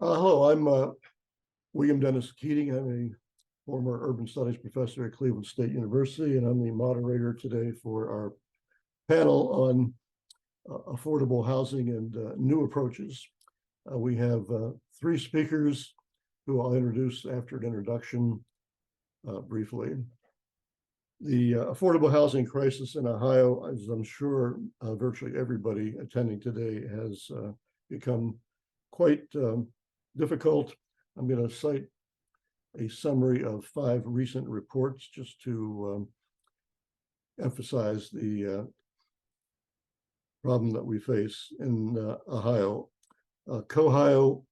Hello, I'm William Dennis Keating. I'm a former urban studies professor at Cleveland State University, and I'm the moderator today for our panel on affordable housing and new approaches. We have three speakers who I'll introduce after an introduction briefly. The affordable housing crisis in Ohio, as I'm sure virtually everybody attending today has become quite difficult. I'm going to cite a summary of 5 recent reports just to emphasize the problem that we face in Ohio. Ohio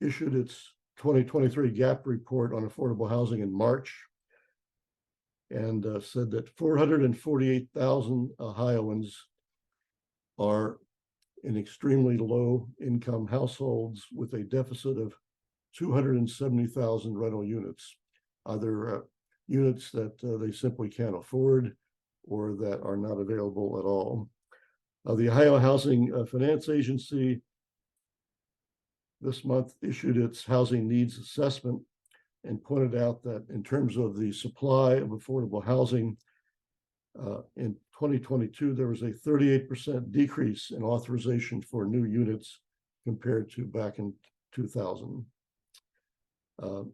issued its 2023 gap report on affordable housing in March and said that 448,000 Ohioans are in extremely low income households with a deficit of 270,000 rental units, either units that they simply can't afford or that are not available at all. The Ohio Housing Finance Agency this month issued its housing needs assessment and pointed out that in terms of the supply of affordable housing, in 2022, there was a 38% decrease in authorization for new units compared to back in 2000. The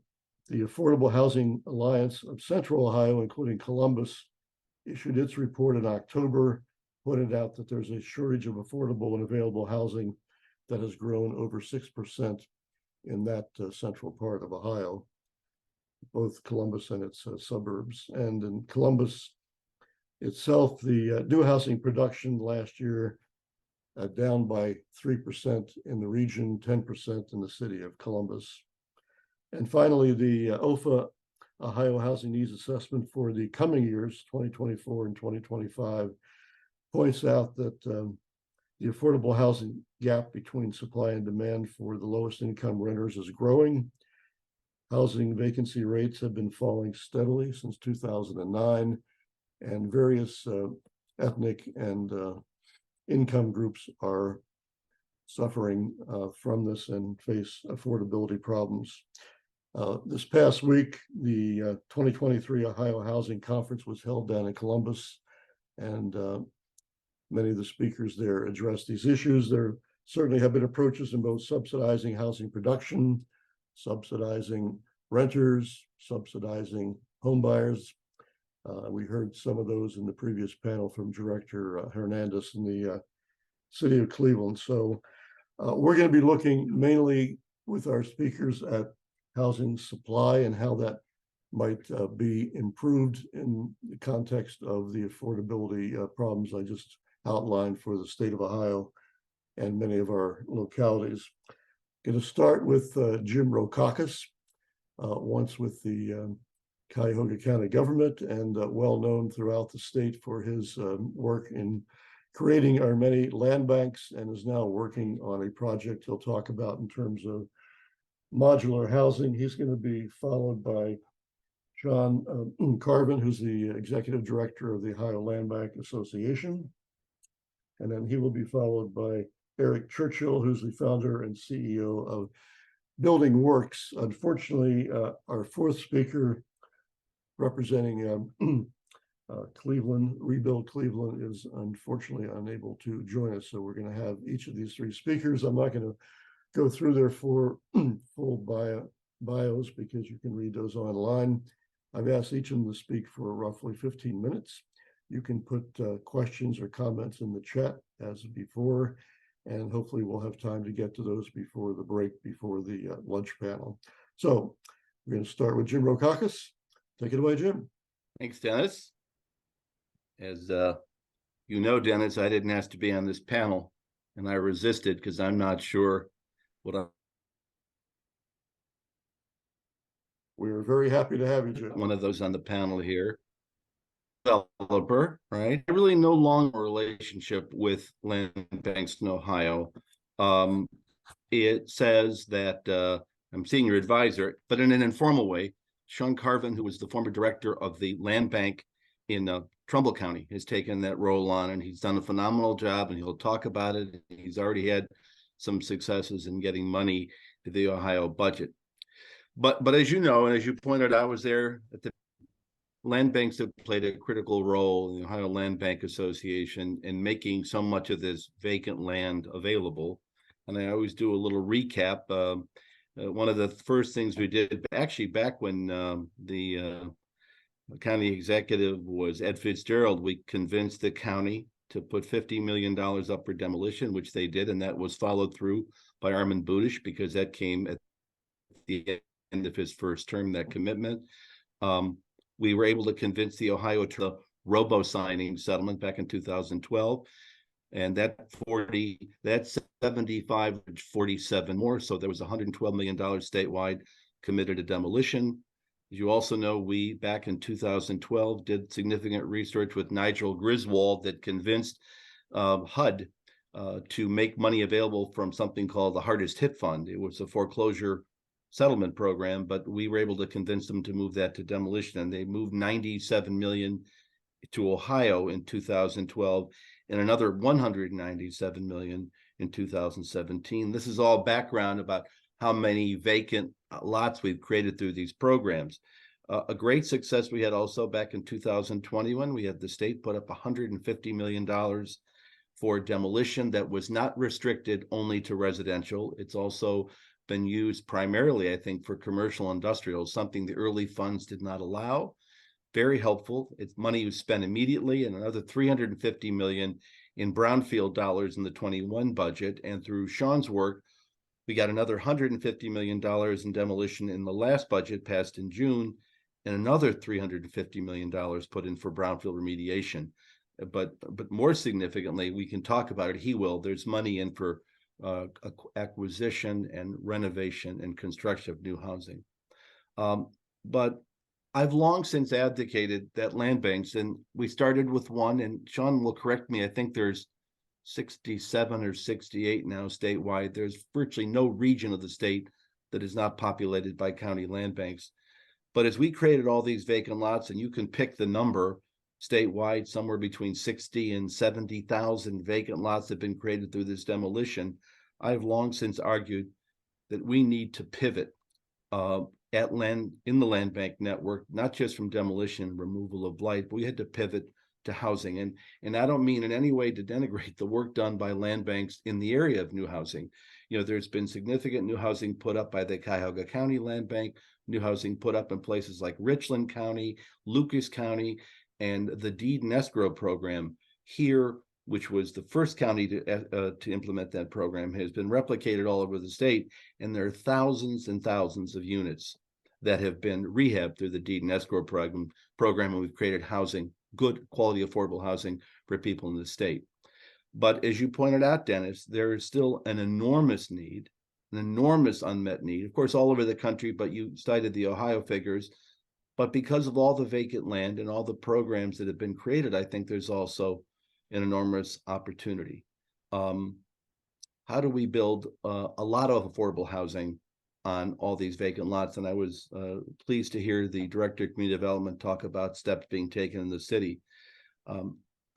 Affordable Housing Alliance of Central Ohio, including Columbus, issued its report in October, pointed out that there's a shortage of affordable and available housing that has grown over 6% in that central part of Ohio, both Columbus and its suburbs. And in Columbus itself, the new housing production last year down by 3% in the region, 10% in the city of Columbus. And finally, the OFA Ohio Housing Needs Assessment for the coming years, 2024 and 2025, points out that the affordable housing gap between supply and demand for the lowest income renters is growing. Housing vacancy rates have been falling steadily since 2009, and various ethnic and income groups are suffering from this and face affordability problems. This past week, the 2023 Ohio Housing Conference was held down in Columbus, and many of the speakers there addressed these issues. There certainly have been approaches in both subsidizing housing production, subsidizing renters, subsidizing home buyers. We heard some of those in the previous panel from Director Hernandez in the city of Cleveland. So we're going to be looking mainly with our speakers at housing supply and how that might be improved in the context of the affordability problems I just outlined for the state of Ohio and many of our localities. Going to start with Jim Rokakis, once with the Cuyahoga County government and well known throughout the state for his work in creating our many land banks, and is now working on a project he'll talk about in terms of modular housing. He's going to be followed by John Carvin, who's the executive director of the Ohio Land Bank Association. And then he will be followed by Eric Churchill, who's the founder and CEO of Building Works. Unfortunately, our fourth speaker representing Cleveland, Rebuild Cleveland, is unfortunately unable to join us. So we're going to have each of these three speakers. I'm not going to go through their full bios because you can read those online. I've asked each of them to speak for roughly 15 minutes. You can put questions or comments in the chat as before, and hopefully we'll have time to get to those before the break, before the lunch panel. So we're going to start with Jim Rokakis. Take it away, Jim. Thanks, Dennis. As you know, Dennis, I didn't ask to be on this panel, and I resisted because I'm not sure what I'm. We're very happy to have you, Jim. One of those on the panel here. Developer, right? I really no longer relationship with land banks in Ohio. It says that I'm senior advisor, but in an informal way. Sean Carvin, who was the former director of the land bank in Trumbull County, has taken that role on, and he's done a phenomenal job, and he'll talk about it. He's already had some successes in getting money to the Ohio budget. But as you know, and as you pointed out, I was there at the land banks have played a critical role in the Ohio Land Bank Association in making so much of this vacant land available. And I always do a little recap. One of the first things we did, actually back when the county executive was Ed Fitzgerald, we convinced the county to put $50 million up for demolition, which they did. And that was followed through by Armin Budish, because that came at the end of his first term, that commitment. We were able to convince the Ohio to robo signing settlement back in 2012. And that 75, 47 more. So there was $112 million statewide committed to demolition. As you also know, we back in 2012 did significant research with Nigel Griswold that convinced HUD to make money available from something called the Hardest Hit Fund. It was a foreclosure settlement program, but we were able to convince them to move that to demolition, and they moved 97 million to Ohio in 2012 and another 197 million in 2017. This is all background about how many vacant lots we've created through these programs. A great success we had also back in 2021, we had the state put up $150 million for demolition that was not restricted only to residential. It's also been used primarily, I think, for commercial industrial, something the early funds did not allow. Very helpful. It's money you spent immediately, and another 350 million in brownfield dollars in the 21 budget. And through Sean's work, we got another $150 million in demolition in the last budget passed in June, and another $350 million put in for brownfield remediation. But more significantly, we can talk about it. There's money in for acquisition and renovation and construction of new housing. But I've long since advocated that land banks, and we started with one, and Sean will correct me, I think there's 67 or 68 now statewide. There's virtually no region of the state that is not populated by county land banks. But as we created all these vacant lots, and you can pick the number statewide, somewhere between 60 and 70,000 vacant lots have been created through this demolition, I've long since argued that we need to pivot in the land bank network, not just from demolition and removal of blight, but we had to pivot to housing. And I don't mean in any way to denigrate the work done by land banks in the area of new housing. You know, there's been significant new housing put up by the Cuyahoga County Land Bank, new housing put up in places like Richland County, Lucas County, and the deed and escrow program here, which was the first county to implement that program, has been replicated all over the state. And there are thousands and thousands of units that have been rehabbed through the deed and escrow program, and we've created housing, good quality, affordable housing for people in the state. But as you pointed out, Dennis, there is still an enormous need, an enormous unmet need, of course, all over the country, but you cited the Ohio figures. But because of all the vacant land and all the programs that have been created, I think there's also an enormous opportunity. How do we build a lot of affordable housing on all these vacant lots? And I was pleased to hear the Director of Community Development talk about steps being taken in the city.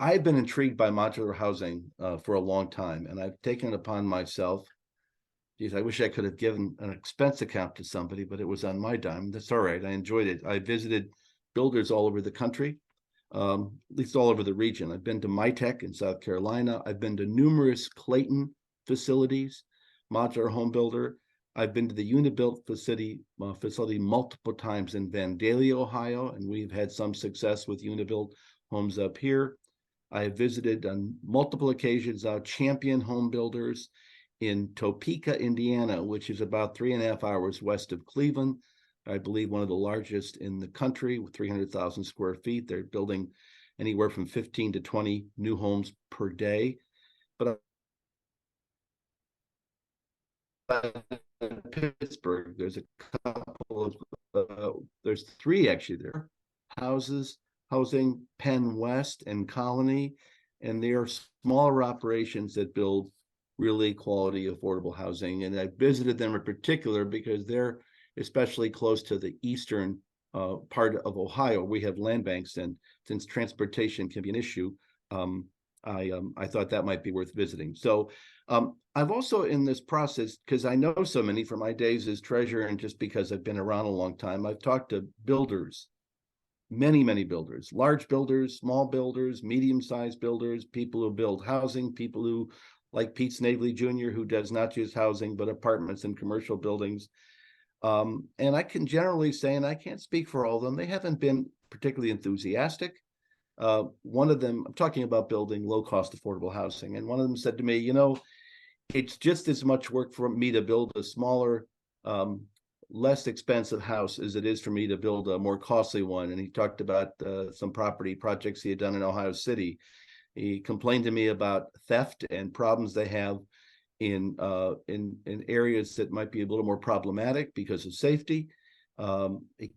I've been intrigued by modular housing for a long time, and I've taken it upon myself. Geez, I wish I could have given an expense account to somebody, but it was on my dime. That's all right. I enjoyed it. I visited builders all over the country, at least all over the region. I've been to MITEC in South Carolina. I've been to numerous Clayton facilities, modular home builder. I've been to the Unibuilt facility multiple times in Vandalia, Ohio, and we've had some success with Unibuilt homes up here. I have visited on multiple occasions Champion Home Builders in Topeka, Indiana, which is about 3.5 hours west of Cleveland. I believe one of the largest in the country with 300,000 square feet. They're building anywhere from 15 to 20 new homes per day. But in Pittsburgh, there's a couple of, there's three actually there, housing, Penn West and Colony, and they are smaller operations that build really quality, affordable housing. And I visited them in particular because they're especially close to the eastern part of Ohio. We have land banks, and since transportation can be an issue, I thought that might be worth visiting. So I've also in this process, because I know so many from my days as treasurer and just because I've been around a long time, I've talked to builders, many builders, large builders, small builders, medium-sized builders, people who build housing, people who like Pete Snavely Jr., who does not just housing, but apartments and commercial buildings. And I can generally say, and I can't speak for all of them, they haven't been particularly enthusiastic. One of them, I'm talking about building low-cost affordable housing, and one of them said to me, it's just as much work for me to build a smaller, less expensive house as it is for me to build a more costly one. And he talked about some property projects he had done in Ohio City. He complained to me about theft and problems they have in areas that might be a little more problematic because of safety. He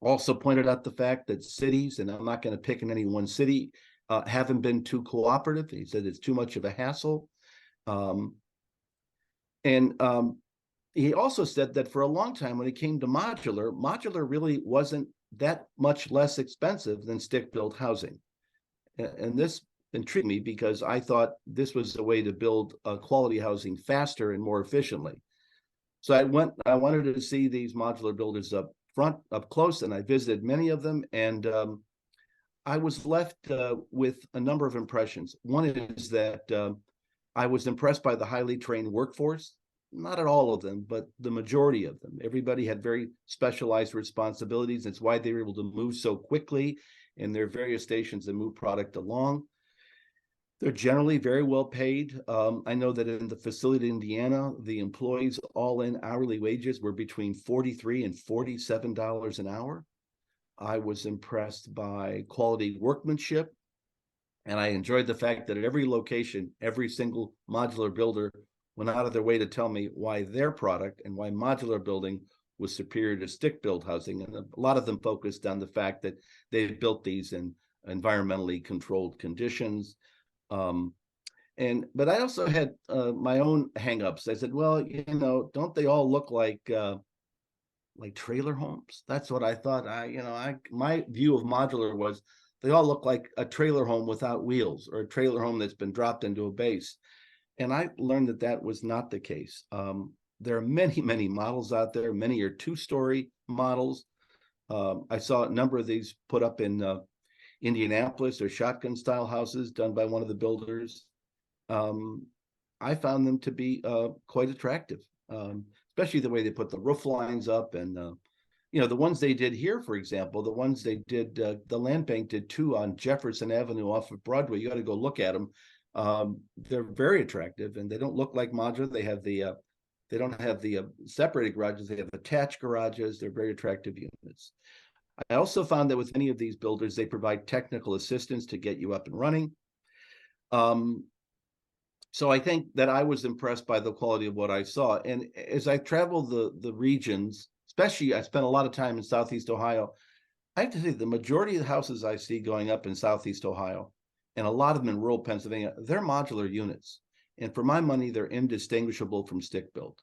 also pointed out the fact that cities, and I'm not going to pick in any one city, haven't been too cooperative. He said it's too much of a hassle. And he also said that for a long time, when it came to modular really wasn't that much less expensive than stick-built housing. And this intrigued me because I thought this was a way to build quality housing faster and more efficiently. So I wanted to see these modular builders up close, and I visited many of them, and I was left with a number of impressions. One is that I was impressed by the highly trained workforce. Not at all of them, but the majority of them. Everybody had very specialized responsibilities. It's why they were able to move so quickly in their various stations and move product along. They're generally very well paid. I know that in the facility in Indiana, the employees all in hourly wages were between $43 and $47 an hour. I was impressed by quality workmanship. And I enjoyed the fact that at every location, every single modular builder went out of their way to tell me why their product and why modular building was superior to stick-built housing. And a lot of them focused on the fact that they've built these in environmentally controlled conditions. But I also had my own hangups. I said, well, don't they all look like trailer homes? That's what I thought. My view of modular was they all look like a trailer home without wheels, or a trailer home that's been dropped into a base. And I learned that that was not the case. There are many models out there. Many are two-story models. I saw a number of these put up in Indianapolis, or shotgun-style houses done by one of the builders. I found them to be quite attractive, especially the way they put the roof lines up. And the ones they did here, for example, the ones they did, the land bank did two on Jefferson Avenue off of Broadway. You got to go look at them. They're very attractive, and they don't look like modular. They have they don't have the separated garages. They have attached garages. They're very attractive units. I also found that with many of these builders, they provide technical assistance to get you up and running. So I think that I was impressed by the quality of what I saw. And as I traveled the regions, especially I spent a lot of time in Southeast Ohio, I have to say the majority of the houses I see going up in Southeast Ohio, and a lot of them in rural Pennsylvania, they're modular units. And for my money, they're indistinguishable from stick-built.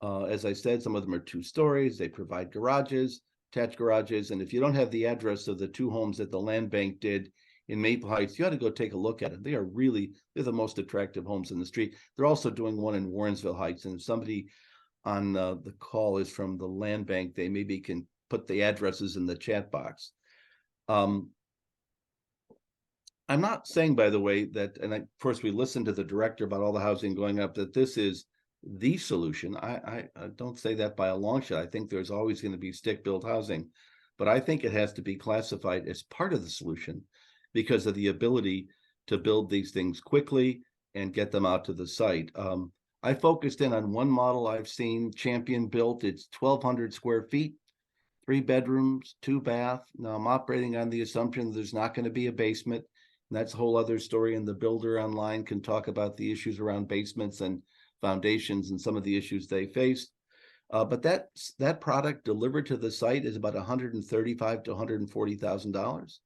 As I said, some of them are 2 stories. They provide garages, attached garages. And if you don't have the address of the 2 homes that the land bank did in Maple Heights, you ought to go take a look at it. They're the most attractive homes in the street. They're also doing one in Warrensville Heights. And if somebody on the call is from the land bank, they maybe can put the addresses in the chat box. I'm not saying, by the way, that, and of course we listened to the director about all the housing going up, that this is the solution. I don't say that by a long shot. I think there's always going to be stick-built housing, but I think it has to be classified as part of the solution because of the ability to build these things quickly and get them out to the site. I focused in on one model I've seen Champion built. It's 1,200 square feet, 3 bedrooms, 2 bath. Now I'm operating on the assumption there's not going to be a basement. And that's a whole other story, and the builder online can talk about the issues around basements and foundations and some of the issues they faced. But that product delivered to the site is about $135,000 to $140,000.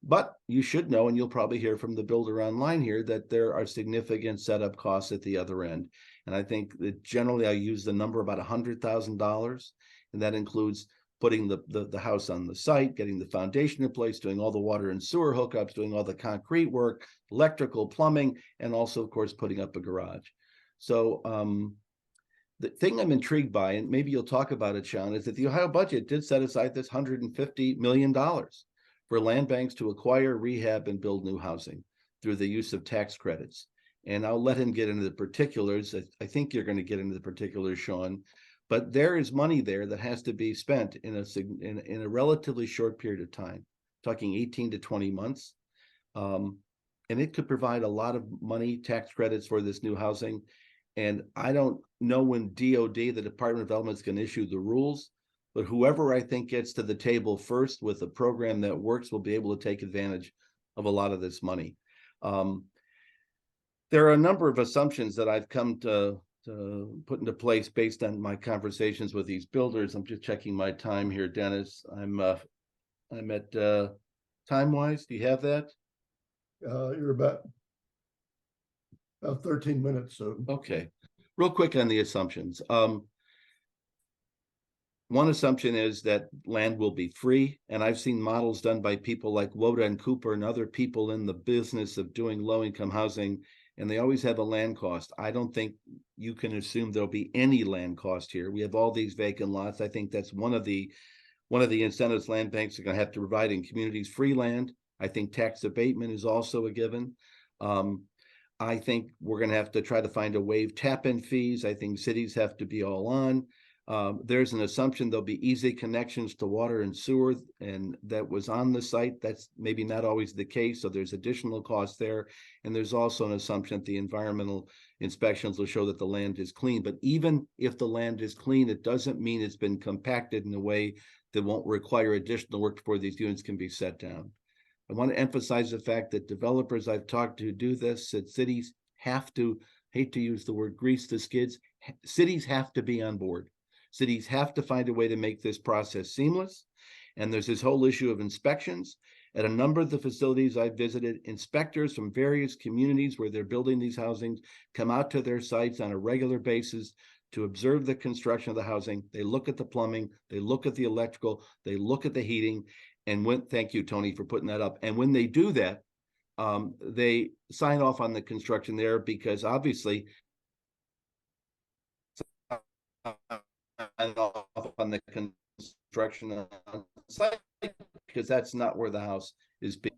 But you should know, and you'll probably hear from the builder online here, that there are significant setup costs at the other end. And I think that generally I use the number about $100,000, and that includes putting the house on the site, getting the foundation in place, doing all the water and sewer hookups, doing all the concrete work, electrical, plumbing, and also, of course, putting up a garage. So the thing I'm intrigued by, and maybe you'll talk about it, Sean, is that the Ohio budget did set aside this $150 million for land banks to acquire, rehab, and build new housing through the use of tax credits. And I'll let him get into the particulars. I think you're going to get into the particulars, Sean. But there is money there that has to be spent in a relatively short period of time, talking 18 to 20 months. And it could provide a lot of money, tax credits for this new housing. And I don't know when DOD, the Department of Development, is going to issue the rules, but whoever I think gets to the table first with a program that works will be able to take advantage of a lot of this money. There are a number of assumptions that I've come to put into place based on my conversations with these builders. I'm just checking my time here, Dennis. I'm at time-wise. Do you have that? You're about 13 minutes. So okay, real quick on the assumptions. One assumption is that land will be free, and I've seen models done by people like Woda and Cooper and other people in the business of doing low-income housing, and they always have a land cost. I don't think you can assume there'll be any land cost here. We have all these vacant lots. I think that's one of the incentives land banks are going to have to provide in communities: free land. I think tax abatement is also a given. I think we're going to have to try to find a waive tap-in fees. I think cities have to be all on. There's an assumption there'll be easy connections to water and sewer, and that was on the site. That's maybe not always the case, so there's additional costs there. And there's also an assumption that the environmental inspections will show that the land is clean. But even if the land is clean, it doesn't mean it's been compacted in a way that won't require additional work before these units can be set down. I want to emphasize the fact that developers I've talked to do this, that cities have to, hate to use the word grease the skids, cities have to be on board. Cities have to find a way to make this process seamless. And there's this whole issue of inspections. At a number of the facilities I've visited, inspectors from various communities where they're building these housings come out to their sites on a regular basis to observe the construction of the housing. They look at the plumbing, they look at the electrical, they look at the heating. And thank you, Tony, for putting that up. And when they do that, they sign off on the construction there, because obviously on the construction on site, because that's not where the house is being.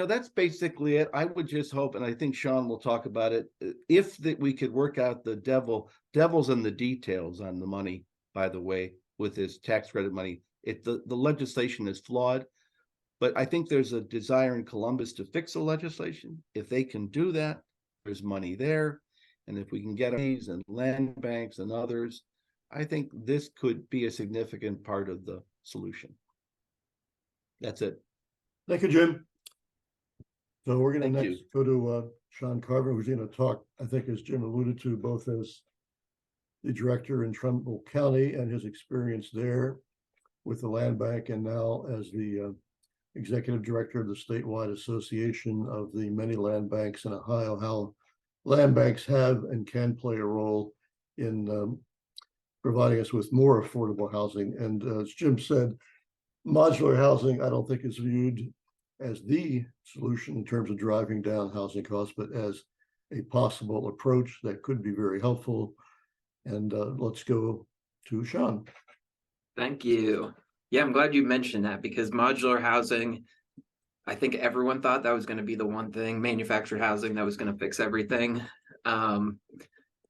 That's basically it. I would just hope, and I think Sean will talk about it, if that we could work out the devil's in the details on the money, by the way, with this tax credit money. The legislation is flawed, but I think there's a desire in Columbus to fix the legislation. If they can do that, there's money there. And if we can get these and land banks and others, I think this could be a significant part of the solution. That's it. Thank you, Jim. So we're going to Thank next go to Sean Carver, who's going to talk, I think, as Jim alluded to, both as the director in Trumbull County and his experience there with the land bank, and now as the executive director of the statewide association of the many land banks in Ohio, how land banks have and can play a role in providing us with more affordable housing. And as Jim said, modular housing, I don't think is viewed as the solution in terms of driving down housing costs, but as a possible approach that could be very helpful. And let's go to Sean. Thank you. Yeah, I'm glad you mentioned that, because modular housing, I think everyone thought that was going to be the one thing, manufactured housing, that was going to fix everything. I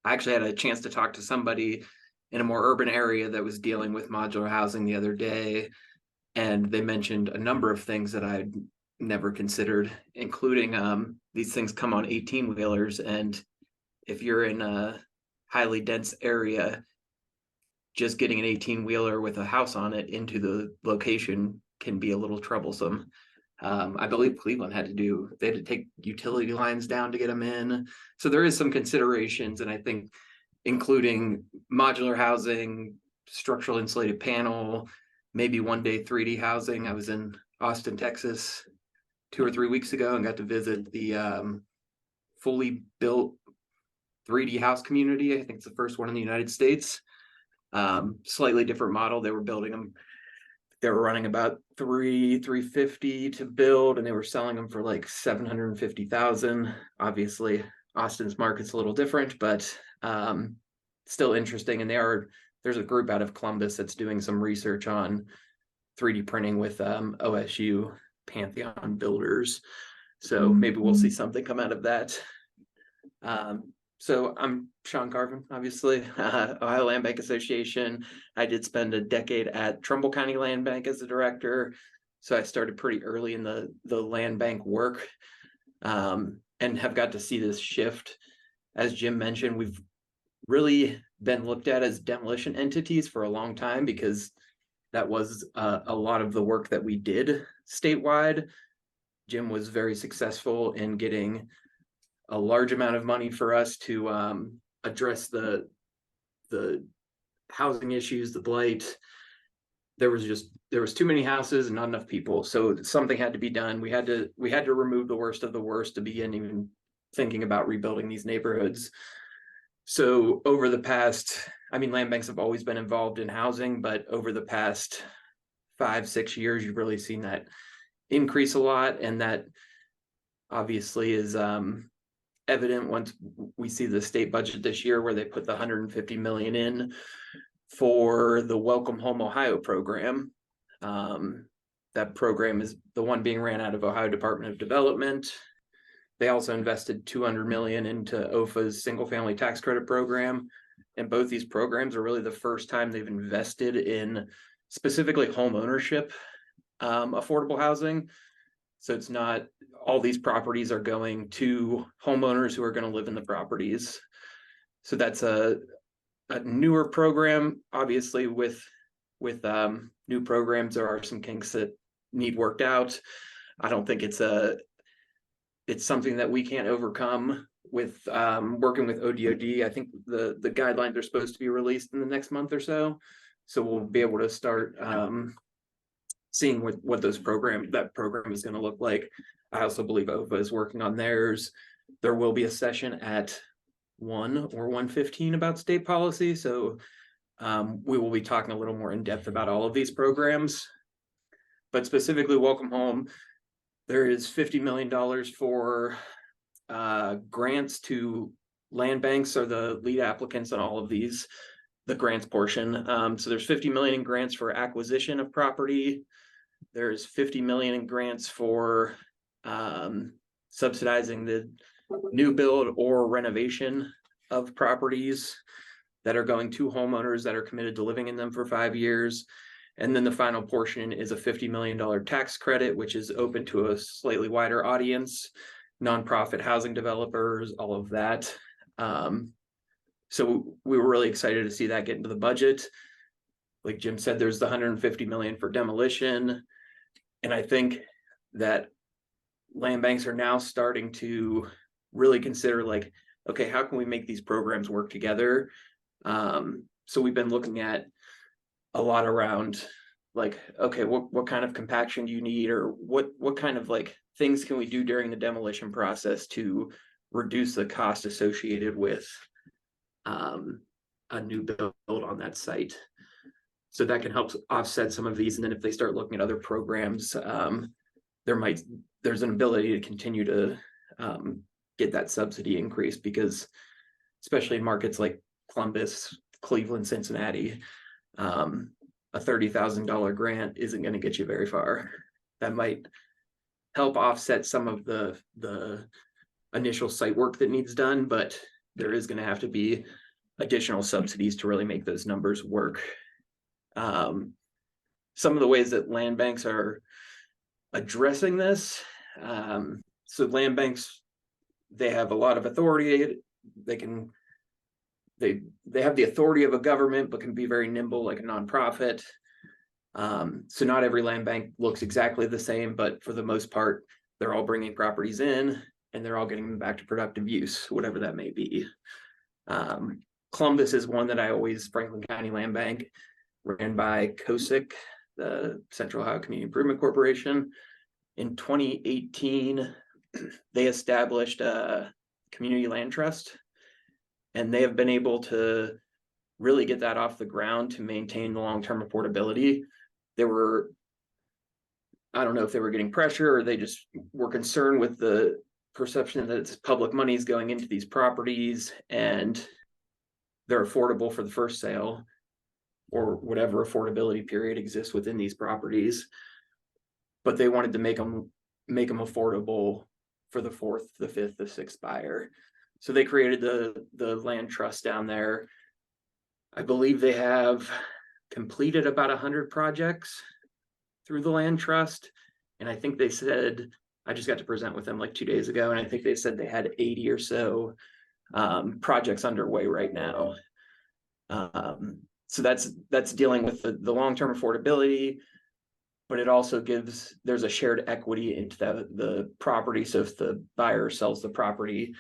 actually had a chance to talk to somebody in a more urban area that was dealing with modular housing the other day, and they mentioned a number of things that I'd never considered, including these things come on 18-wheelers, and if you're in a highly dense area, just getting an 18-wheeler with a house on it into the location can be a little troublesome. I believe Cleveland they had to take utility lines down to get them in. So there is some considerations, and I think including modular housing, structural insulated panel, maybe one day 3D housing. I was in Austin, Texas 2 or 3 weeks ago and got to visit the fully built 3D house community. I think it's the first one in the United States. Slightly different model. They were building them they were running about 350 to build, and they were selling them for like 750,000. Obviously, Austin's market's a little different, but still interesting. And there's a group out of Columbus that's doing some research on 3D printing with OSU Pantheon builders. So maybe we'll see something come out of that. So I'm Sean Carvin, obviously, Ohio Land Bank Association. I did spend a decade at Trumbull County Land Bank as a director. So I started pretty early in the land bank work, and have got to see this shift. As Jim mentioned, we've really been looked at as demolition entities for a long time, because that was a lot of the work that we did statewide. Jim was very successful in getting a large amount of money for us to address the housing issues, the blight. There was too many houses and not enough people, so something had to be done. We had to remove the worst of the worst to begin even thinking about rebuilding these neighborhoods. So over the past, land banks have always been involved in housing, but over the past 5-6 years, you've really seen that increase a lot, and that obviously is evident once we see the state budget this year, where they put the $150 million in for the Welcome Home Ohio program. That program is the one being ran out of Ohio Department of Development. They also invested $200 million into OFA's single family tax credit program. And both these programs are really the first time they've invested in specifically home ownership, affordable housing. So it's not all these properties are going to homeowners who are going to live in the properties. So that's a newer program. Obviously, with new programs, there are some kinks that need worked out. I don't think it's something that we can't overcome with working with ODOD. I think the guidelines are supposed to be released in the next month or so. So we'll be able to start seeing what that program is going to look like. I also believe OFA is working on theirs. There will be a session at 1 or 1:15 about state policy. So we will be talking a little more in depth about all of these programs. But specifically Welcome Home, there is $50 million for grants to land banks, are the lead applicants on all of these, the grants portion. So there's $50 million in grants for acquisition of property. There's $50 million in grants for subsidizing the new build or renovation of properties that are going to homeowners that are committed to living in them for 5 years. And then the final portion is a $50 million tax credit, which is open to a slightly wider audience, nonprofit housing developers, all of that. So we were really excited to see that get into the budget. Like Jim said, there's the $150 million for demolition. And I think that land banks are now starting to really consider, like, okay, how can we make these programs work together? So we've been looking at a lot around, like, okay, what kind of compaction do you need, or what kind of like things can we do during the demolition process to reduce the cost associated with a new build on that site. So that can help offset some of these. And then if they start looking at other programs, there's an ability to continue to get that subsidy increase, because especially in markets like Columbus, Cleveland, Cincinnati, a $30,000 grant isn't going to get you very far. That might help offset some of the initial site work that needs done, but there is going to have to be additional subsidies to really make those numbers work. Some of the ways that land banks are addressing this. So land banks, they have a lot of authority. They have the authority of a government, but can be very nimble like a nonprofit. So not every land bank looks exactly the same, but for the most part, they're all bringing properties in and they're all getting them back to productive use, whatever that may be. Columbus is one that Franklin County Land Bank, ran by COSIC, the Central Ohio Community Improvement Corporation. In 2018, they established a community land trust, and they have been able to really get that off the ground to maintain the long-term affordability. they were, I don't know if they were getting pressure or they just were concerned with the perception that it's public monies going into these properties and they're affordable for the first sale or whatever affordability period exists within these properties. But they wanted to make them affordable for the fourth, the fifth, the sixth buyer. So they created the land trust down there. I believe they have completed about 100 projects through the land trust. And I think they said, I just got to present with them like 2 days ago, and I think they said they had 80 or so projects underway right now. So that's dealing with the long-term affordability, but it also there's a shared equity into the property. So if the buyer sells the property,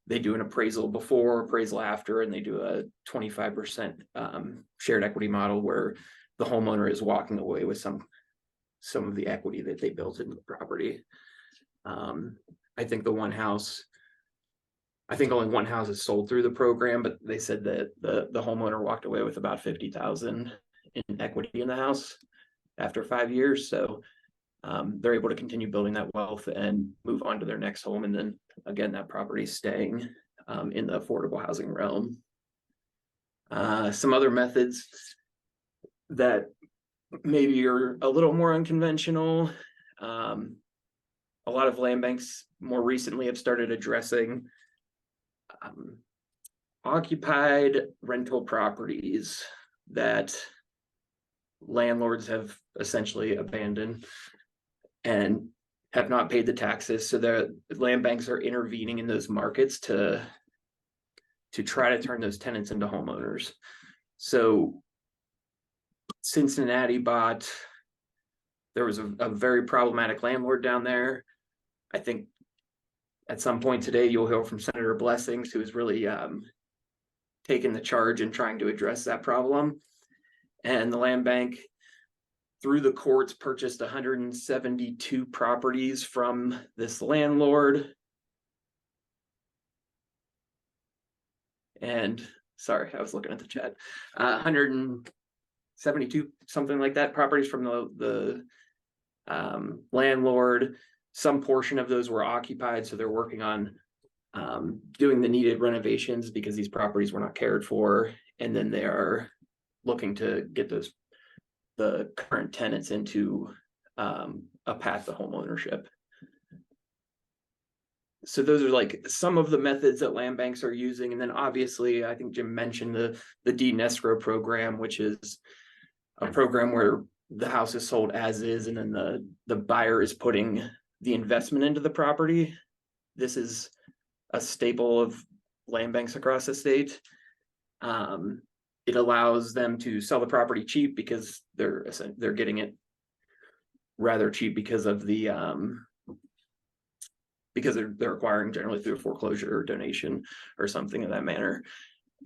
they do an appraisal before, appraisal after, and they do a 25% shared equity model where the homeowner is walking away with some of the equity that they built into the property. I think only one house is sold through the program, but they said that the homeowner walked away with about $50,000 in equity in the house after 5 years. So they're able to continue building that wealth and move on to their next home. And then again, that property is staying in the affordable housing realm. Some other methods that maybe are a little more unconventional. A lot of land banks more recently have started addressing occupied rental properties that landlords have essentially abandoned and have not paid the taxes. So the land banks are intervening in those markets to try to turn those tenants into homeowners. So Cincinnati there was a very problematic landlord down there. I think at some point today, you'll hear from Senator Blessings, who is really taking the charge and trying to address that problem. And the land bank, through the courts, purchased 172 properties from this landlord. And sorry, I was looking at the chat. 172, something like that, properties from the landlord. Some portion of those were occupied, so they're working on doing the needed renovations because these properties were not cared for, and then they are looking to get the current tenants into a path to home ownership. So those are like some of the methods that land banks are using. And then obviously, I think Jim mentioned the deed and escrow program, which is a program where the house is sold as is, and then the buyer is putting the investment into the property. This is a staple of land banks across the state. It allows them to sell the property cheap because they're getting it rather cheap because of because they're acquiring generally through a foreclosure or donation or something in that manner.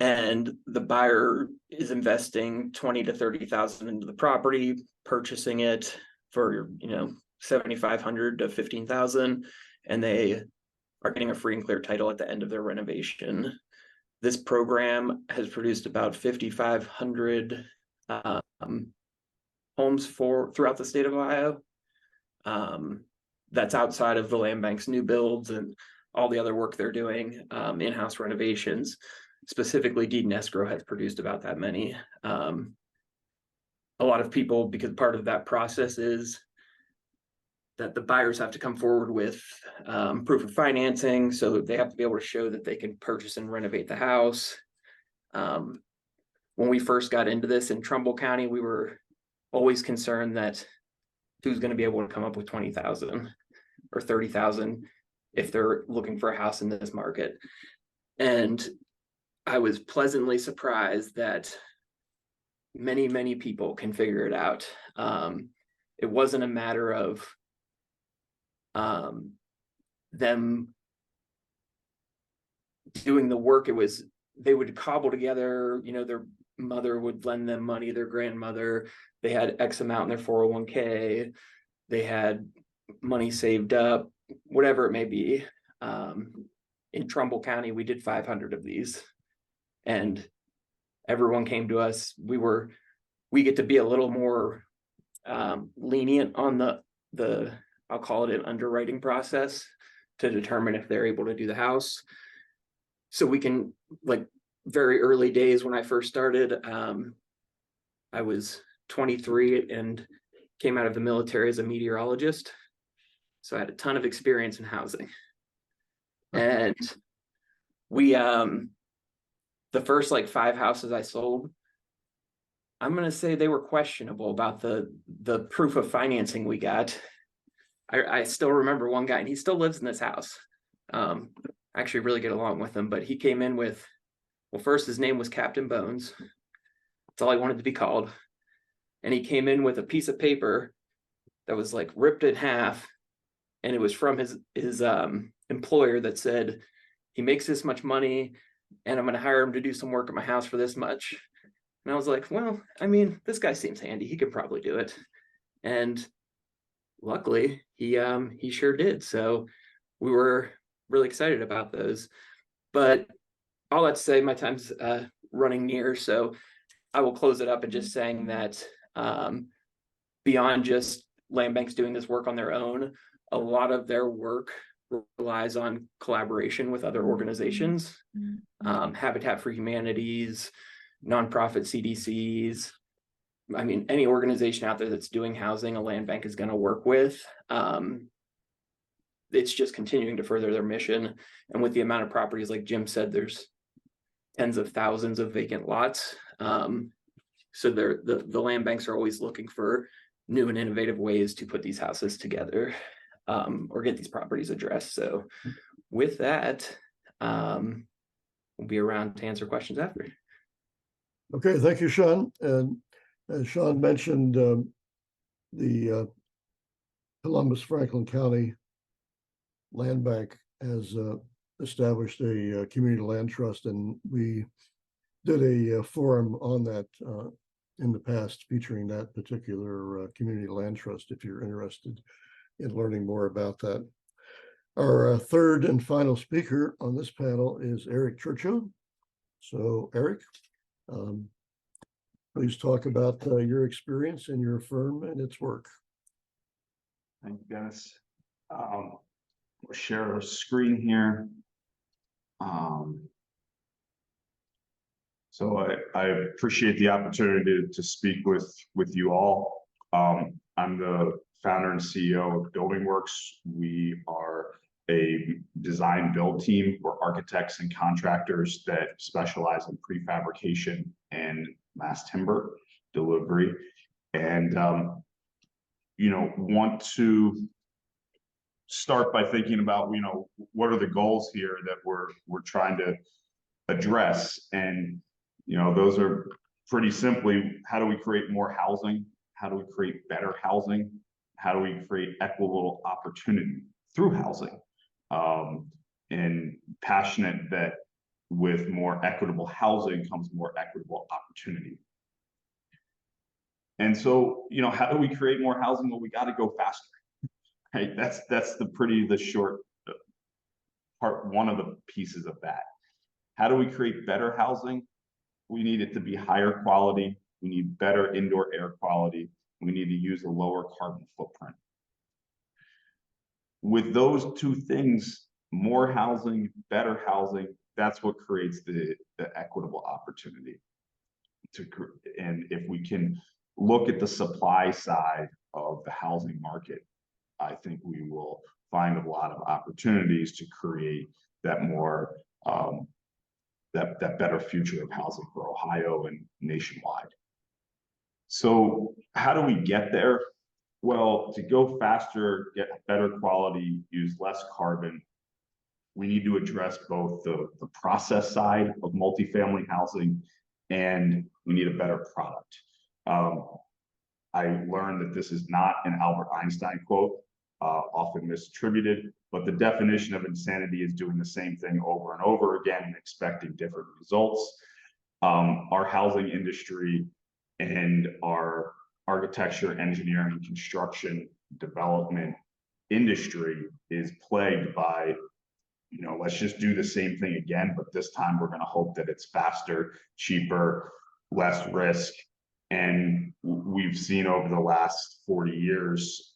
And the buyer is investing $20,000 to $30,000 into the property, purchasing it for $7,500 to $15,000, and they are getting a free and clear title at the end of their renovation. This program has produced about 5,500 homes throughout the state of Ohio. That's outside of the land bank's new builds and all the other work they're doing, in-house renovations. Specifically, deed and escrow has produced about that many. A lot of people, because part of that process is that the buyers have to come forward with proof of financing, so they have to be able to show that they can purchase and renovate the house. When we first got into this in Trumbull County, we were always concerned that who's going to be able to come up with $20,000 or $30,000 if they're looking for a house in this market. And I was pleasantly surprised that many people can figure it out. It wasn't a matter of them doing the work. It was, they would cobble together, their mother would lend them money, their grandmother, they had X amount in their 401k, they had money saved up, whatever it may be. In Trumbull County, we did 500 of these, and everyone came to us. We get to be a little more lenient on the I'll call it an underwriting process to determine if they're able to do the house. So we can, like, very early days when I first started, I was 23 and came out of the military as a meteorologist. So I had a ton of experience in housing. And we the first like 5 houses I sold, I'm gonna say they were questionable about the proof of financing we got. I still remember one guy, and he still lives in this house. I actually really get along with him, but he came in with, well, first his name was Captain Bones. That's all I wanted to be called. And he came in with a piece of paper that was like ripped in half, and it was from his employer that said he makes this much money, and I'm going to hire him to do some work at my house for this much. And I was like, well, I mean, this guy seems handy. He could probably do it. And luckily, he sure did. So we were really excited about those. But all that to say, my time's running near, so I will close it up and just saying that beyond just land banks doing this work on their own, a lot of their work relies on collaboration with other organizations, Habitat for Humanities, nonprofit CDCs. I mean, any organization out there that's doing housing, a land bank is going to work with. It's just continuing to further their mission. And with the amount of properties, like Jim said, there's tens of thousands of vacant lots. So the land banks are always looking for new and innovative ways to put these houses together, or get these properties addressed. So with that, we'll be around to answer questions after. Okay, thank you, Sean. And as Sean mentioned, the Columbus Franklin County Land Bank has established a community land trust, and we did a forum on that in the past featuring that particular community land trust if you're interested in learning more about that. Our third and final speaker on this panel is Eric Churchill. So Eric, please talk about your experience in your firm and its work. Thank you, Dennis. We'll share a screen here. So I appreciate the opportunity to speak with you all. I'm the founder and CEO of Building Works. We are a design build team for architects and contractors that specialize in prefabrication and mass timber delivery. And want to start by thinking about, what are the goals here that we're trying to address? And, those are pretty simply, how do we create more housing? How do we create better housing? How do we create equitable opportunity through housing? And passionate that with more equitable housing comes more equitable opportunity. And so, how do we create more housing? Well, we got to go faster, right? That's the short part, one of the pieces of that. How do we create better housing? We need it to be higher quality. We need better indoor air quality. We need to use a lower carbon footprint. With those two things, more housing, better housing, that's what creates the equitable opportunity. And if we can look at the supply side of the housing market, I think we will find a lot of opportunities to create that more that better future of housing for Ohio and nationwide. So how do we get there? Well, to go faster, get better quality, use less carbon, we need to address both the process side of multifamily housing, and we need a better product. I learned that this is not an Albert Einstein quote, often misattributed, but the definition of insanity is doing the same thing over and over again and expecting different results. Our housing industry and our architecture, engineering, and construction development industry is plagued by, let's just do the same thing again, but this time we're going to hope that it's faster, cheaper, less risk. And we've seen over the last 40 years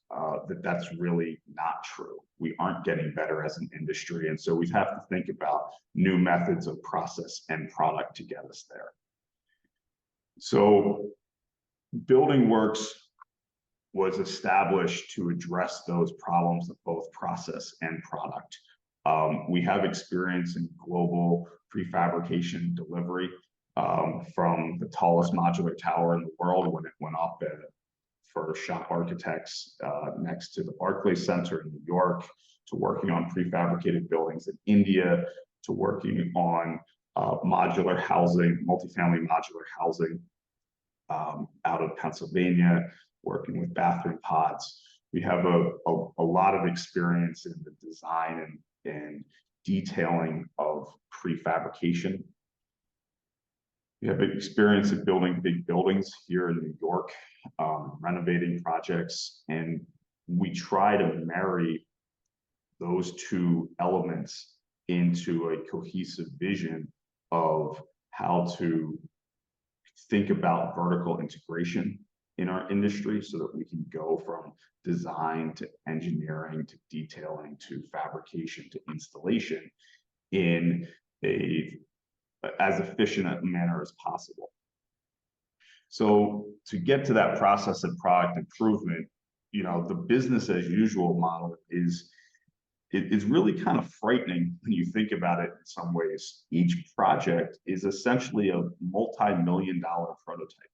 that that's really not true. We aren't getting better as an industry. And so we have to think about new methods of process and product to get us there. So Building Works was established to address those problems of both process and product. We have experience in global prefabrication delivery, from the tallest modular tower in the world when it went up for shop architects next to the Barclays Center in New York, to working on prefabricated buildings in India, to working on modular housing, multifamily modular housing out of Pennsylvania, working with bathroom pods. We have a lot of experience in the design and detailing of prefabrication. We have experience in building big buildings here in New York, renovating projects, and we try to marry those two elements into a cohesive vision of how to think about vertical integration in our industry so that we can go from design to engineering to detailing to fabrication to installation in as efficient a manner as possible. So to get to that process of product improvement, the business as usual model is really kind of frightening when you think about it in some ways. Each project is essentially a multi-million-dollar prototype.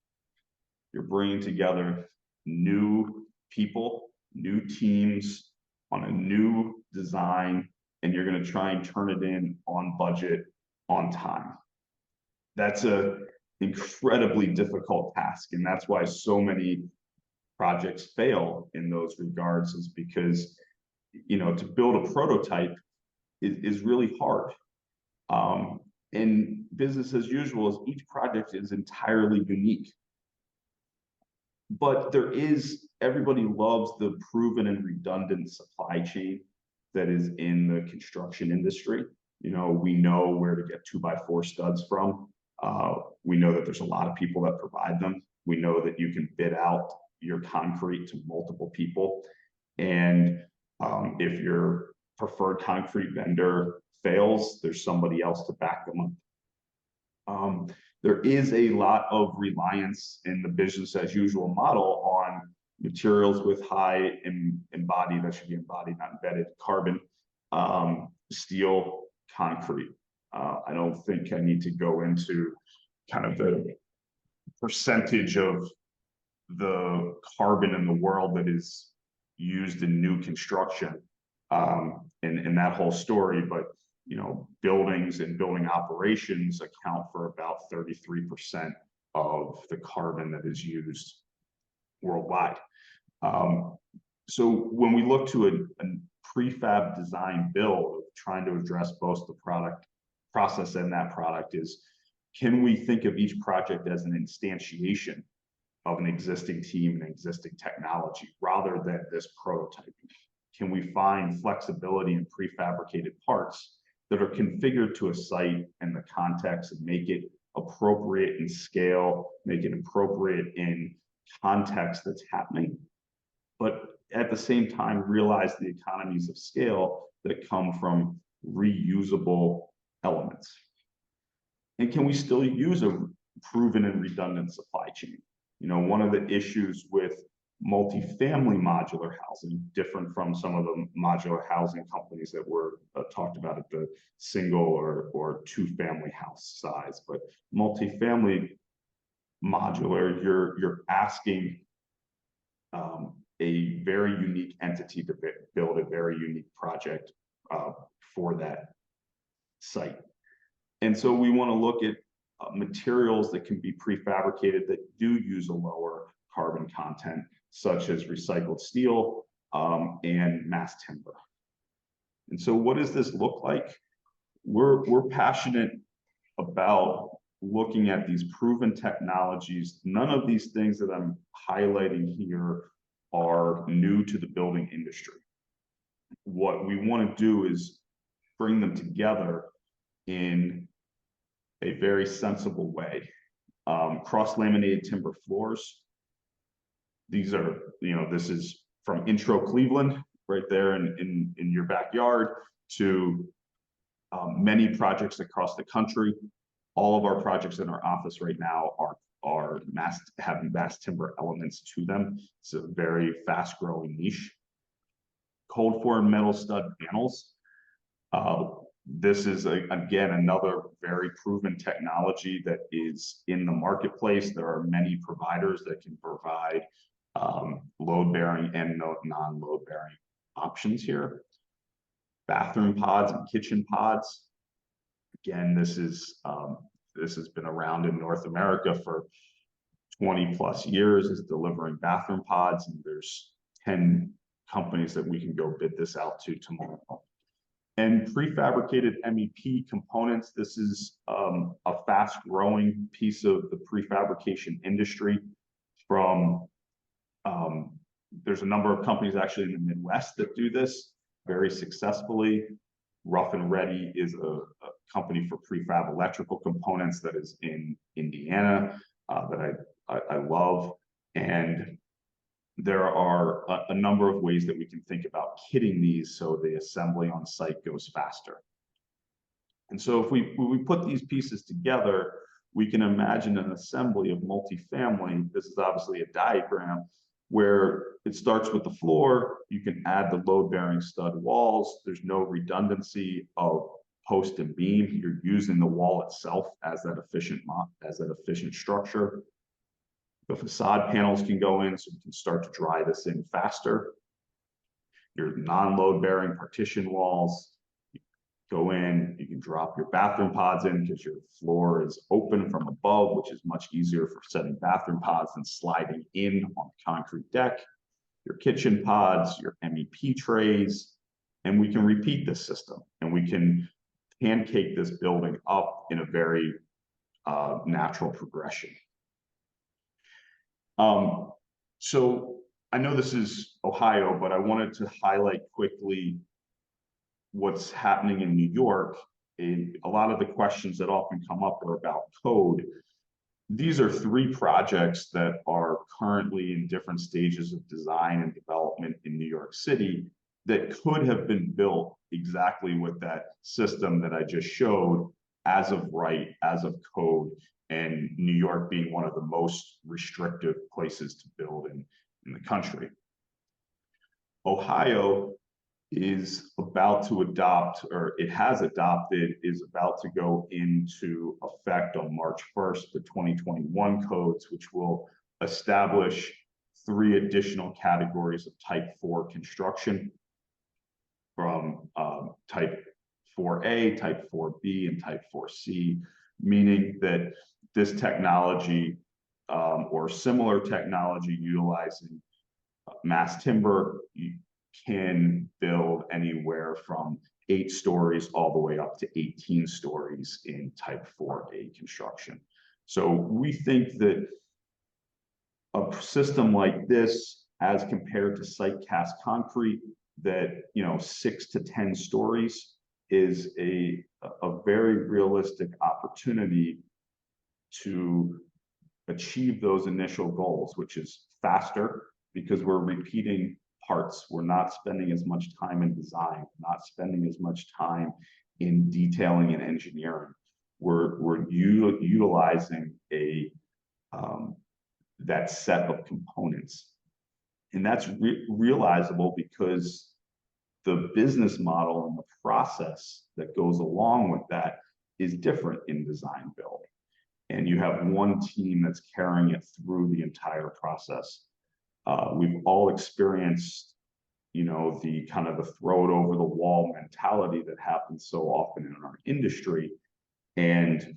You're bringing together new people, new teams on a new design, and you're going to try and turn it in on budget, on time. That's an incredibly difficult task, and that's why so many projects fail in those regards, is because to build a prototype is really hard. And business as usual is each project is entirely unique. But everybody loves the proven and redundant supply chain that is in the construction industry. We know where to get 2x4 studs from. We know that there's a lot of people that provide them. We know that you can bid out your concrete to multiple people. And if your preferred concrete vendor fails, there's somebody else to back them up. There is a lot of reliance in the business as usual model on materials with high embodied, that should be embodied, not embedded, carbon, steel, concrete. I don't think I need to go into kind of the percentage of the carbon in the world that is used in new construction and that whole story, but buildings and building operations account for about 33% of the carbon that is used worldwide. So when we look to a prefab design build, trying to address both the product process and that product is, can we think of each project as an instantiation of an existing team and existing technology rather than this prototyping? Can we find flexibility in prefabricated parts that are configured to a site and the context and make it appropriate in scale, make it appropriate in context that's happening, but at the same time realize the economies of scale that come from reusable elements? And can we still use a proven and redundant supply chain? One of the issues with multifamily modular housing, different from some of the modular housing companies that were talked about at the single or two-family house size, but multifamily modular, you're asking a very unique entity to build a very unique project for that site. And so we want to look at materials that can be prefabricated that do use a lower carbon content, such as recycled steel and mass timber. And so what does this look like? We're passionate about looking at these proven technologies. None of these things that I'm highlighting here are new to the building industry. What we want to do is bring them together in a very sensible way. Cross-laminated timber floors These are, this is from Intro Cleveland, right there in your backyard, to many projects across the country. All of our projects in our office right now are having mass timber elements to them. It's a very fast growing niche. Cold formed metal stud panels. This is again another very proven technology that is in the marketplace. There are many providers that can provide load bearing and non-load bearing options here. Bathroom pods and kitchen pods. Again, this has been around in North America for 20 plus years, is delivering bathroom pods, and there's 10 companies that we can go bid this out to tomorrow. And prefabricated MEP components. This is a fast growing piece of the prefabrication industry. There's a number of companies actually in the Midwest that do this very successfully. Rough and Ready is a company for prefab electrical components that is in Indiana that I love. And there are a number of ways that we can think about kitting these so the assembly on site goes faster. And so if we put these pieces together, we can imagine an assembly of multifamily. This is obviously a diagram where it starts with the floor. You can add the load-bearing stud walls. There's no redundancy of post and beam. You're using the wall itself as that efficient structure. The facade panels can go in, so you can start to dry this in faster. Your non-load bearing partition walls go in. You can drop your bathroom pods in because your floor is open from above, which is much easier for setting bathroom pods than sliding in on the concrete deck. Your kitchen pods, your MEP trays, and we can repeat this system, and we can pancake this building up in a very natural progression. So I know this is Ohio, but I wanted to highlight quickly what's happening in New York. A lot of the questions that often come up are about code. These are 3 projects that are currently in different stages of design and development in New York City that could have been built exactly with that system that I just showed as of right, as of code, and New York being one of the most restrictive places to build in the country. Ohio is about to adopt, or it has adopted, is about to go into effect on March 1st, the 2021 codes, which will establish 3 additional categories of type 4 construction, from type 4A, type 4B, and type 4C, meaning that this technology or similar technology utilizing mass timber, you can build anywhere from 8 stories all the way up to 18 stories in type 4A construction. So we think that a system like this, as compared to site cast concrete, that 6 to 10 stories is a very realistic opportunity to achieve those initial goals, which is faster because we're repeating parts. We're not spending as much time in design, not spending as much time in detailing and engineering. We're utilizing that set of components. And that's realizable because the business model and the process that goes along with that is different in design build. And you have one team that's carrying it through the entire process. We've all experienced, the kind of the throw it over the wall mentality that happens so often in our industry. And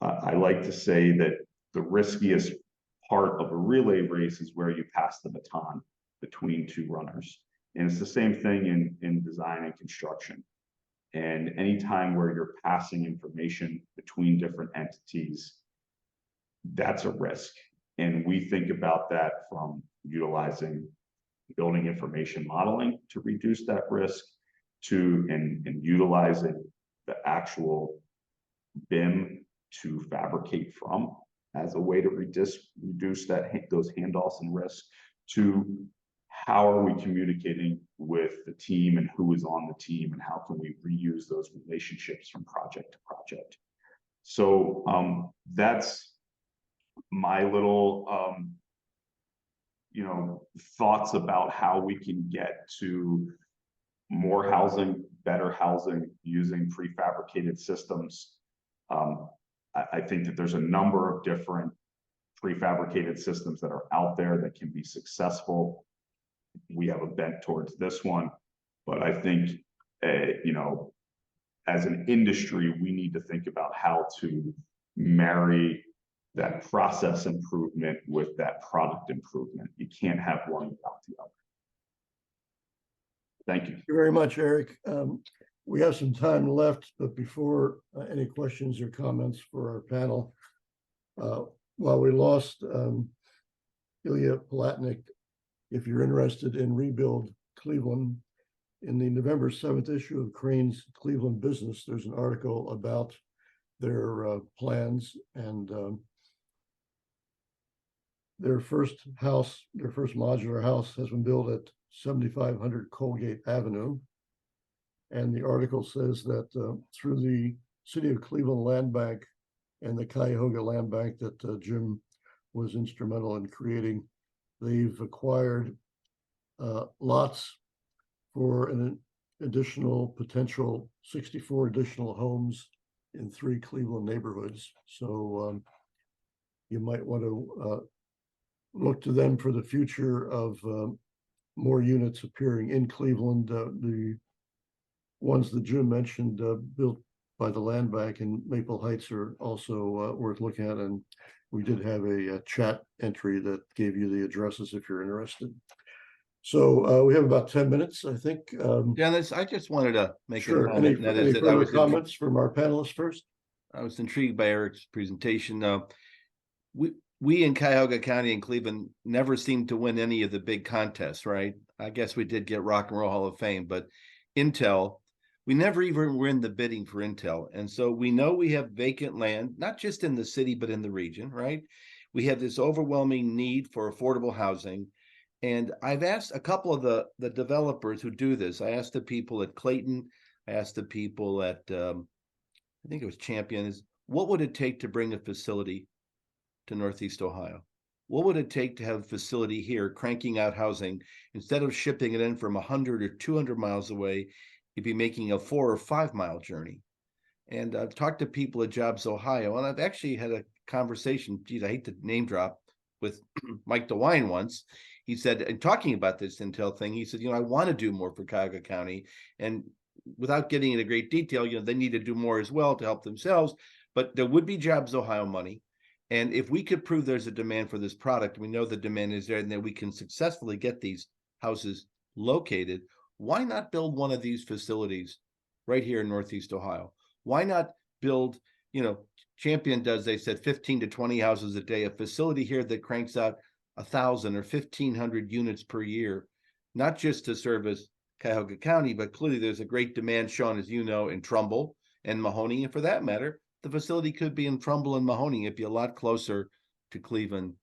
I like to say that the riskiest part of a relay race is where you pass the baton between 2 runners. And it's the same thing in design and construction. And anytime where you're passing information between different entities, that's a risk. And we think about that from utilizing building information modeling to reduce that risk to and utilizing the actual BIM to fabricate from as a way to reduce those handoffs and risk, to how are we communicating with the team and who is on the team, and how can we reuse those relationships from project to project. So that's my little thoughts about how we can get to more housing, better housing using prefabricated systems. I think that there's a number of different prefabricated systems that are out there that can be successful. We have a bent towards this one, but I think, as an industry, we need to think about how to marry that process improvement with that product improvement. You can't have one without the other. Thank you. Thank you very much, Eric. We have some time left, but before any questions or comments for our panel, while we lost Ilya Palatnik, if you're interested in Rebuild Cleveland, in the November 7th issue of Crane's Cleveland Business, there's an article about their plans, and their first modular house has been built at 7500 Colgate Avenue. And the article says that through the City of Cleveland Land Bank and the Cuyahoga Land Bank that Jim was instrumental in creating, they've acquired lots for an additional potential 64 additional homes in 3 Cleveland neighborhoods. So you might want to look to them for the future of more units appearing in Cleveland. The ones that Jim mentioned, built by the Land Bank in Maple Heights, are also worth looking at. And we did have a chat entry that gave you the addresses if you're interested. So we have about 10 minutes, I think. Dennis, I just wanted to make Sure. a comment. Any further comments from our panelists first? I was intrigued by Eric's presentation. We in Cuyahoga County and Cleveland never seemed to win any of the big contests, right? I guess we did get Rock and Roll Hall of Fame, but Intel, we never even were in the bidding for Intel. And so we know we have vacant land, not just in the city, but in the region, right? We have this overwhelming need for affordable housing. And I've asked a couple of the developers who do this. I asked the people at Clayton, I asked the people at, I think it was Champion, is what would it take to bring a facility to Northeast Ohio? What would it take to have a facility here cranking out housing? Instead of shipping it in from 100 or 200 miles away, you'd be making a 4 or 5 mile journey. And I've talked to people at Jobs Ohio, and I've actually had a conversation, geez, I hate to name drop, with Mike DeWine once. He said, and talking about this Intel thing, he said, I want to do more for Cuyahoga County. And without getting into great detail, they need to do more as well to help themselves. But there would be Jobs Ohio money. And if we could prove there's a demand for this product, we know the demand is there, and that we can successfully get these houses located, why not build one of these facilities right here in Northeast Ohio? Why not build, Champion does, they said 15 to 20 houses a day, a facility here that cranks out 1,000 or 1,500 units per year, not just to service Cuyahoga County, but clearly there's a great demand, Sean, as you know, in Trumbull and Mahoning. And for that matter, the facility could be in Trumbull and Mahoning. It'd be a lot closer to Cleveland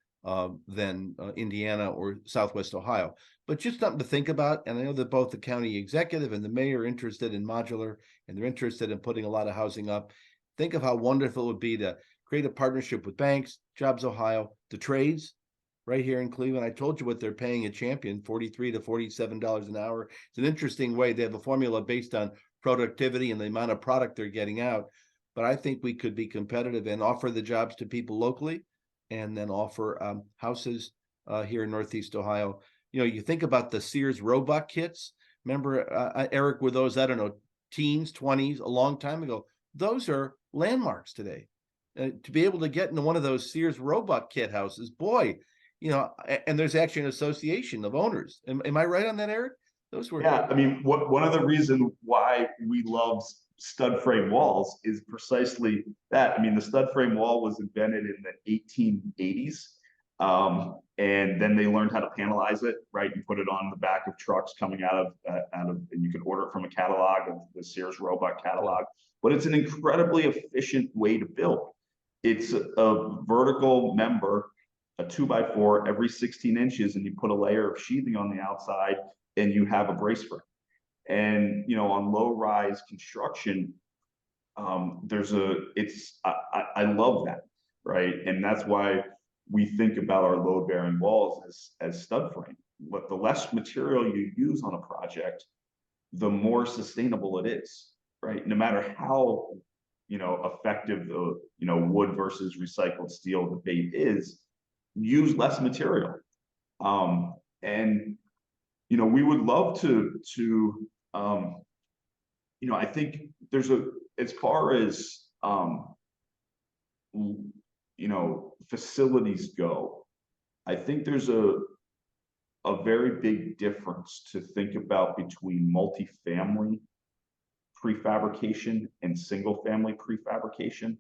than Indiana or Southwest Ohio. But just something to think about. And I know that both the county executive and the mayor are interested in modular, and they're interested in putting a lot of housing up. Think of how wonderful it would be to create a partnership with banks, Jobs Ohio, the trades right here in Cleveland. I told you what they're paying a Champion, $43 to $47 an hour. It's an interesting way. They have a formula based on productivity and the amount of product they're getting out. But I think we could be competitive and offer the jobs to people locally, and then offer houses here in Northeast Ohio. You think about the Sears Roebuck kits. Remember, Eric, were those, I don't know, teens, 20s, a long time ago? Those are landmarks today. To be able to get into one of those Sears Roebuck kit houses, boy, and there's actually an association of owners. Am I right on that, Eric? Those were. Yeah, I mean, one of the reasons why we love stud frame walls is precisely that. I mean, the stud frame wall was invented in the 1880s. And then they learned how to panelize it, right? You put it on the back of trucks coming out of, and you can order it from a catalog of the Sears Roebuck catalog. But it's an incredibly efficient way to build. It's a vertical member a 2x4 every 16 inches, and you put a layer of sheathing on the outside, and you have a brace frame. And on low-rise construction, I love that, right? And that's why we think about our load-bearing walls as stud frame. But the less material you use on a project, the more sustainable it is, right? No matter how effective the wood versus recycled steel debate is, use less material. And we would love to I think there's as far as facilities go, I think there's a very big difference to think about between multifamily prefabrication and single family prefabrication.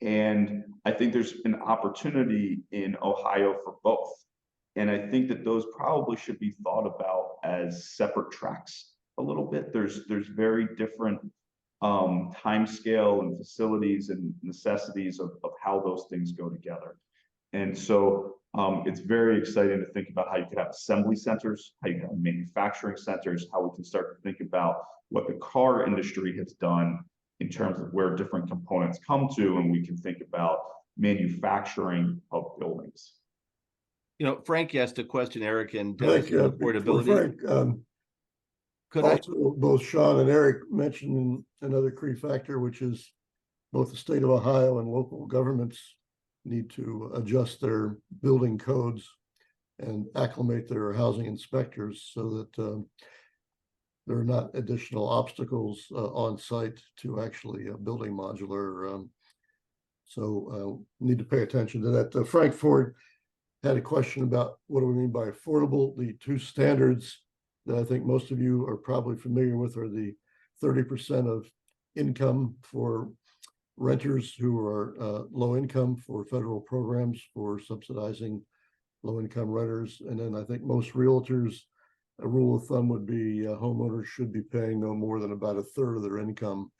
And I think there's an opportunity in Ohio for both. And I think that those probably should be thought about as separate tracks a little bit. There's very different time scale and facilities and necessities of how those things go together. And so it's very exciting to think about how you could have assembly centers, how you can have manufacturing centers, how we can start to think about what the car industry has done in terms of where different components come to, and we can think about manufacturing of buildings. Frank asked a question, Eric, and Frank, affordability. Frank, both Sean and Eric mentioned another key factor, which is both the state of Ohio and local governments need to adjust their building codes and acclimate their housing inspectors so that there are not additional obstacles on site to actually building modular. So need to pay attention to that. Frank Ford had a question about what do we mean by affordable. The two standards that I think most of you are probably familiar with are the 30% of income for renters who are low income, for federal programs for subsidizing low income renters. And then I think most realtors, a rule of thumb would be homeowners should be paying no more than about a third of their income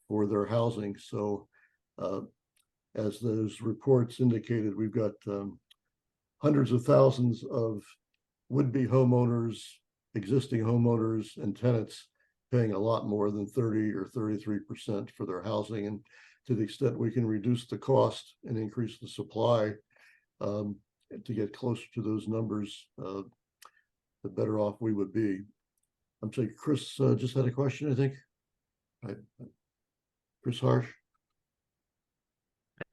for their housing. So as those reports indicated, we've got hundreds of thousands of would-be homeowners, existing homeowners and tenants paying a lot more than 30 or 33% for their housing. And to the extent we can reduce the cost and increase the supply to get closer to those numbers, the better off we would be. I'm saying Chris just had a question, I think. Chris Harsh.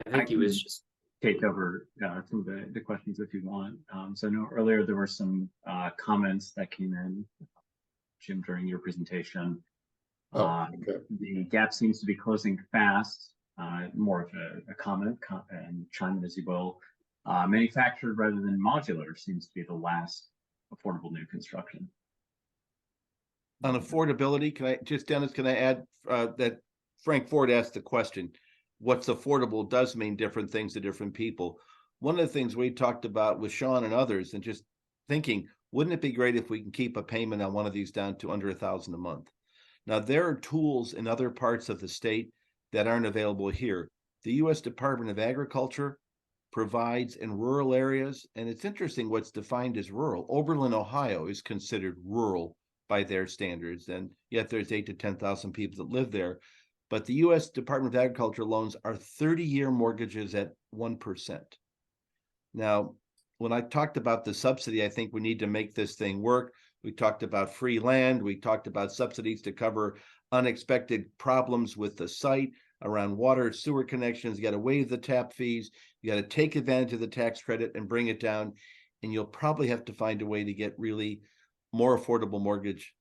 I think he was just take over some of the questions if you want. So I know earlier there were some comments that came in, Jim, during your presentation. Okay. The gap seems to be closing fast. More of a comment, and chime in as you will. Manufactured rather than modular seems to be the last affordable new construction. On affordability, Dennis, can I add that Frank Ford asked the question, what's affordable does mean different things to different people. One of the things we talked about with Sean and others, and just thinking, wouldn't it be great if we can keep a payment on one of these down to under $1,000 a month? Now, there are tools in other parts of the state that aren't available here. The U.S. Department of Agriculture provides in rural areas, and it's interesting what's defined as rural. Oberlin, Ohio is considered rural by their standards, and yet there's 8,000 to 10,000 people that live there. But the U.S. Department of Agriculture loans are 30-year mortgages at 1%. Now, when I talked about the subsidy, I think we need to make this thing work. We talked about free land. We talked about subsidies to cover unexpected problems with the site around water, sewer connections. You got to waive the tap fees. You got to take advantage of the tax credit and bring it down. And you'll probably have to find a way to get really more affordable mortgage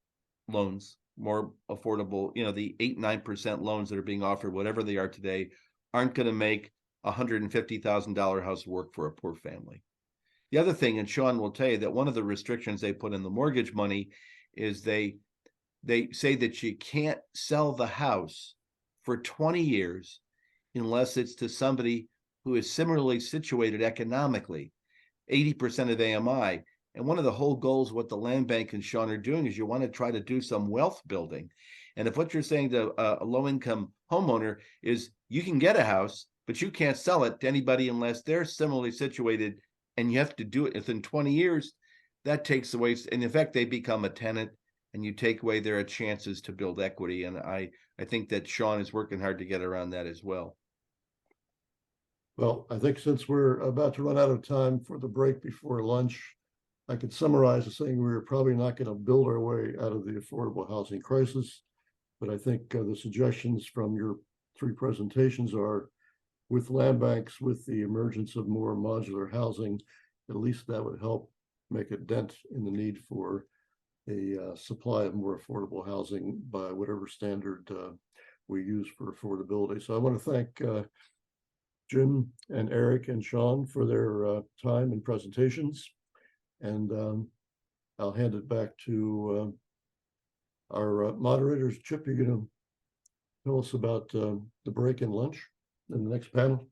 loans, more affordable, the 8-9% loans that are being offered, whatever they are today, aren't going to make a $150,000 house work for a poor family. The other thing, and Sean will tell you, that one of the restrictions they put in the mortgage money is they say that you can't sell the house for 20 years unless it's to somebody who is similarly situated economically, 80% of AMI. And one of the whole goals, what the land bank and Sean are doing, is you want to try to do some wealth building. And if what you're saying to a low-income homeowner is you can get a house, but you can't sell it to anybody unless they're similarly situated and you have to do it within 20 years, that takes away, and in fact, they become a tenant and you take away their chances to build equity. And I think that Sean is working hard to get around that as well. Well, I think since we're about to run out of time for the break before lunch, I could summarize as saying we're probably not going to build our way out of the affordable housing crisis. But I think the suggestions from your 3 presentations are, with land banks, with the emergence of more modular housing, at least that would help make a dent in the need for a supply of more affordable housing by whatever standard we use for affordability. So I want to thank Jim and Eric and Sean for their time and presentations. And I'll hand it back to our moderators. Chip, you're going to tell us about the break and lunch in the next panel?